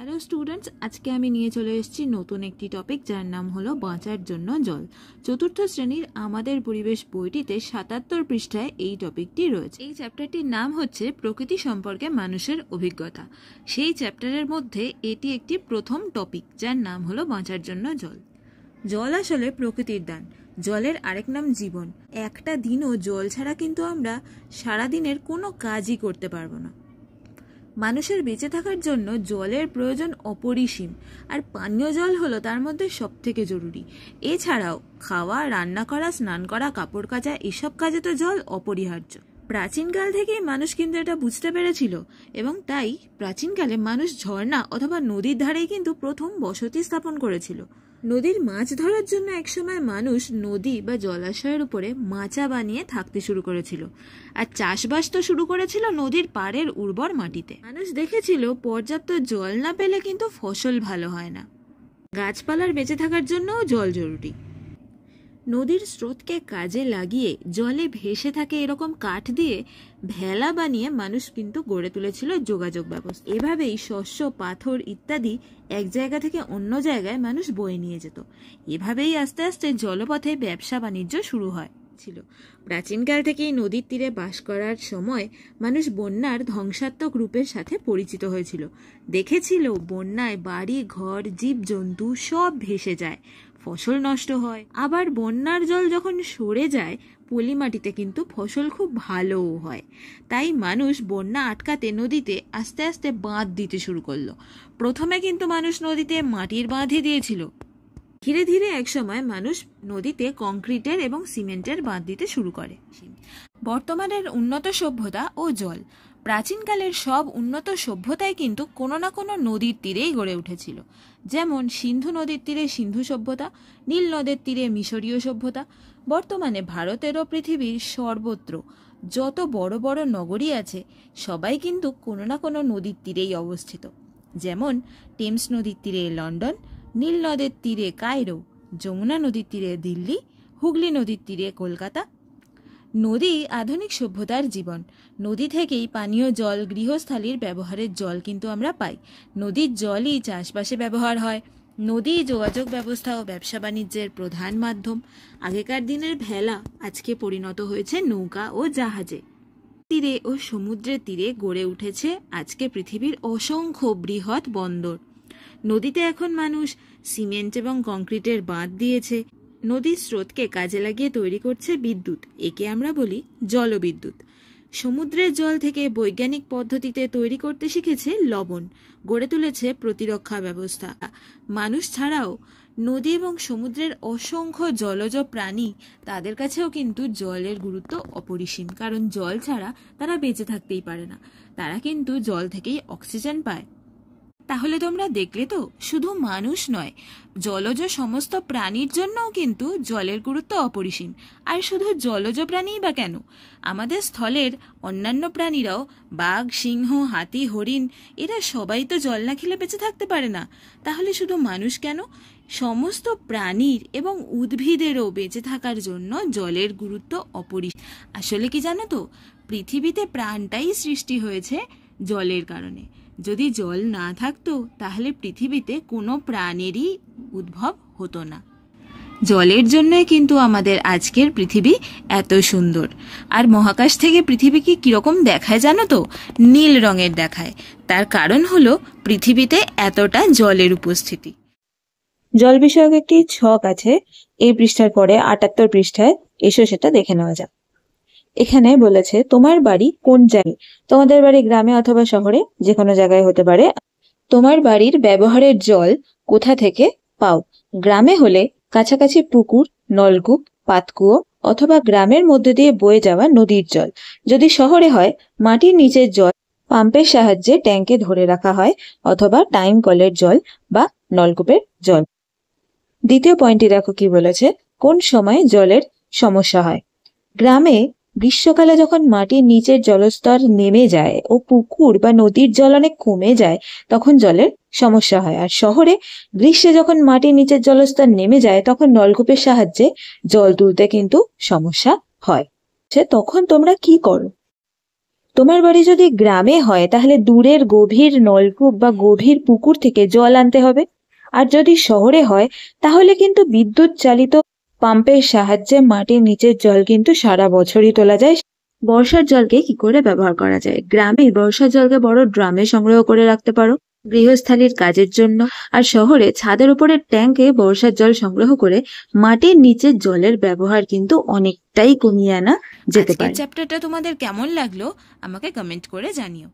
Hello students, আজকে আমি নিয়ে চলে এসেছি নতুন একটি টপিক যার নাম হলো বাঁচার জন্য জল। চতুর্থ শ্রেণীর আমাদের পরিবেশ বইটিতে ৭৭ পৃষ্ঠায় এই টপিকটি রয়েছে। এই চ্যাপ্টারটির নাম হচ্ছে প্রকৃতি সম্পর্কে মানুষের অভিজ্ঞতা। সেই চ্যাপ্টারের মধ্যে এটি একটি প্রথম টপিক যার নাম হলো বাঁচার জন্য জল। জল আসলে প্রকৃতির দান, জলের আরেক নাম জীবন। একটা দিনও জল ছাড়া কিন্তু আমরা সারাদিনের কোনো কাজই করতে পারবো না। মানুষের বেঁচে থাকার জন্য জলের প্রয়োজন অপরিসীম, আর পানীয় জল হলো তার মধ্যে সবথেকে জরুরি। এছাড়াও খাওয়া, রান্না করা, স্নান করা, কাপড় কাচা, এসব কাজে তো জল অপরিহার্য। প্রাচীনকাল থেকেই মানুষ কিন্তু এটা বুঝতে পেরেছিল, এবং তাই প্রাচীনকালে মানুষ ঝর্ণা অথবা নদীর ধারেই কিন্তু প্রথম বসতি স্থাপন করেছিল। নদীর মাছ ধরার জন্য একসময় মানুষ নদী বা জলাশয়ের উপরে মাচা বানিয়ে থাকতে শুরু করেছিল, আর চাষবাস তো শুরু করেছিল নদীর পাড়ের উর্বর মাটিতে। মানুষ দেখেছিল পর্যাপ্ত জল না পেলে কিন্তু ফসল ভালো হয় না। গাছপালার বেঁচে থাকার জন্যও জল জরুরি। নদীর স্রোতকে কাজে লাগিয়ে জলে ভেসে থাকে এরকম কাঠ দিয়ে ভেলা বানিয়ে মানুষ কিন্তু গড়ে তুলেছিল যোগাযোগ ব্যবস্থা। এভাবেই শস্য, পাথর ইত্যাদি এক জায়গা থেকে অন্য জায়গায় মানুষ বয়ে নিয়ে যেত। এভাবেই আস্তে আস্তে জলপথে ব্যবসা বাণিজ্য শুরু ছিল। প্রাচীনকাল থেকেই নদীর তীরে বাস করার সময় মানুষ বন্যার ধ্বংসাত্মক রূপের সাথে পরিচিত হয়েছিল। দেখেছিল বন্যায় বাড়ি ঘর, জীবজন্তু সব ভেসে যায়, ফসল নষ্ট হয়। আবার বন্যার জল যখন সরে যায় পলি মাটিতে কিন্তু ফসল খুব ভালোও হয়। তাই মানুষ বন্যা আটকাতে নদীতে আস্তে আস্তে বাঁধ দিতে শুরু করলো। প্রথমে কিন্তু মানুষ নদীতে মাটির বাঁধই দিয়েছিল। ধীরে ধীরে একসময় মানুষ নদীতে কংক্রিটের এবং সিমেন্টের বাঁধ দিতে শুরু করে। বর্তমানের উন্নত সভ্যতা ও জল। প্রাচীনকালের সব উন্নত সভ্যতাই কিন্তু কোনো না কোনো নদীর তীরেই গড়ে উঠেছিল। যেমন সিন্ধু নদীর তীরে সিন্ধু সভ্যতা, নীল নদের তীরে মিশরীয় সভ্যতা। বর্তমানে ভারতের ও পৃথিবীর সর্বত্র যত বড় বড় নগরী আছে সবাই কিন্তু কোনো না কোনো নদীর তীরেই অবস্থিত। যেমন টেমস নদীর তীরে লন্ডন, নীল নদের তীরে কায়রো, যমুনা নদীর তীরে দিল্লি, হুগলি নদীর তীরে কলকাতা। নদী আধুনিক সভ্যতার জীবন। নদী থেকেই পানীয় জল, গৃহস্থালির ব্যবহারের জল কিন্তু আমরা পাই। নদীর জলই চাষবাসে ব্যবহার হয়। নদী যোগাযোগ ব্যবস্থা ও ব্যবসা বাণিজ্যের প্রধান মাধ্যম। আগেকার দিনের ভেলা আজকে পরিণত হয়েছে নৌকা ও জাহাজে। তীরে ও সমুদ্রের তীরে গড়ে উঠেছে আজকে পৃথিবীর অসংখ্য বৃহৎ বন্দর। নদীতে এখন মানুষ সিমেন্ট এবং কংক্রিটের বাঁধ দিয়েছে। নদীর স্রোতকে কাজে লাগিয়ে তৈরি করছে বিদ্যুৎ, একে আমরা বলি জলবিদ্যুৎ। সমুদ্রের জল থেকে বৈজ্ঞানিক পদ্ধতিতে তৈরি করতে শিখেছে লবণ, গড়ে তুলেছে প্রতিরক্ষা ব্যবস্থা। মানুষ ছাড়াও নদী এবং সমুদ্রের অসংখ্য জলজ প্রাণী, তাদের কাছেও কিন্তু জলের গুরুত্ব অপরিসীম, কারণ জল ছাড়া তারা বেঁচে থাকতেই পারে না। তারা কিন্তু জল থেকেই অক্সিজেন পায়। তাহলে তোমরা দেখলে তো, শুধু মানুষ নয়, জলজ সমস্ত প্রাণীর জন্যও কিন্তু জলের গুরুত্ব অপরিসীম। আর শুধু জলজ প্রাণীই বা কেন, আমাদের স্থলের অন্যান্য প্রাণীরাও, বাঘ, সিংহ, হাতি, হরিণ, এরা সবাই তো জল না খেলে বেঁচে থাকতে পারে না। তাহলে শুধু মানুষ কেন, সমস্ত প্রাণীর এবং উদ্ভিদেরও বেঁচে থাকার জন্য জলের গুরুত্ব অপরিসীম। আসলে কি জানো তো, পৃথিবীতে প্রাণটাই সৃষ্টি হয়েছে জলের কারণে। যদি জল না থাকতো তাহলে পৃথিবীতে কোনো প্রাণেরই উদ্ভব হতো না। জলের জন্যই কিন্তু আমাদের আজকের পৃথিবী এত সুন্দর। আর মহাকাশ থেকে পৃথিবীকে কিরকম দেখায় জানো তো? নীল রঙের দেখায়। তার কারণ হলো পৃথিবীতে এতটা জলের উপস্থিতি। জল বিষয়ক একটি ছক আছে এই পৃষ্ঠার পরে ৭৮ পৃষ্ঠায়, এসো সেটা দেখে নেওয়া যাক। এখানে বলেছে তোমার বাড়ি কোন জায়গায়। তোমাদের বাড়ি গ্রামে অথবা শহরে, যে কোনো জায়গায় হতে পারে। তোমার বাড়ির ব্যবহারের জল কোথা থেকে পাও? গ্রামে হলে কাছাকাছি পুকুর, নলকূপ, পাতকুয়ো অথবা গ্রামের মধ্যে দিয়ে বয়ে যাওয়া নদীর জল। যদি শহরে হয় মাটির নিচের জল পাম্পের সাহায্যে ট্যাঙ্কে ধরে রাখা হয়, অথবা টাইম কলের জল বা নলকূপের জল। দ্বিতীয় পয়েন্টটি দেখো কি বলেছে, কোন সময় জলের সমস্যা হয়। গ্রামে গ্রীষ্মকালে যখন মাটির নিচের জলস্তর নেমে যায় ও পুকুর বা নদীর জল অনেক কমে যায় তখন জলের সমস্যা হয়। আর শহরে গ্রীষ্মে যখন মাটির নিচের জলস্তর নেমে যায় তখন নলকূপের সাহায্যে জল তুলতে কিন্তু সমস্যা হয়। তখন তোমরা কি করো? তোমার বাড়ি যদি গ্রামে হয় তাহলে দূরের গভীর নলকূপ বা গভীর পুকুর থেকে জল আনতে হবে। আর যদি শহরে হয় তাহলে কিন্তু বিদ্যুৎ চালিত পাম্পের সাহায্যে মাটির নিচের জল কিন্তু সারা বছরই তোলা যায়। বর্ষার জলকে কি করে ব্যবহার করা যায়? গ্রামে বর্ষার জলকে বড় ড্রামে সংগ্রহ করে রাখতে পারো গৃহস্থালির কাজের জন্য। আর শহরে ছাদের উপরের ট্যাঙ্কে বর্ষার জল সংগ্রহ করে মাটির নিচের জলের ব্যবহার কিন্তু অনেকটাই কমিয়ে আনা যেতে আজকের পারে। চ্যাপ্টারটা তোমাদের কেমন লাগলো আমাকে কমেন্ট করে জানিও।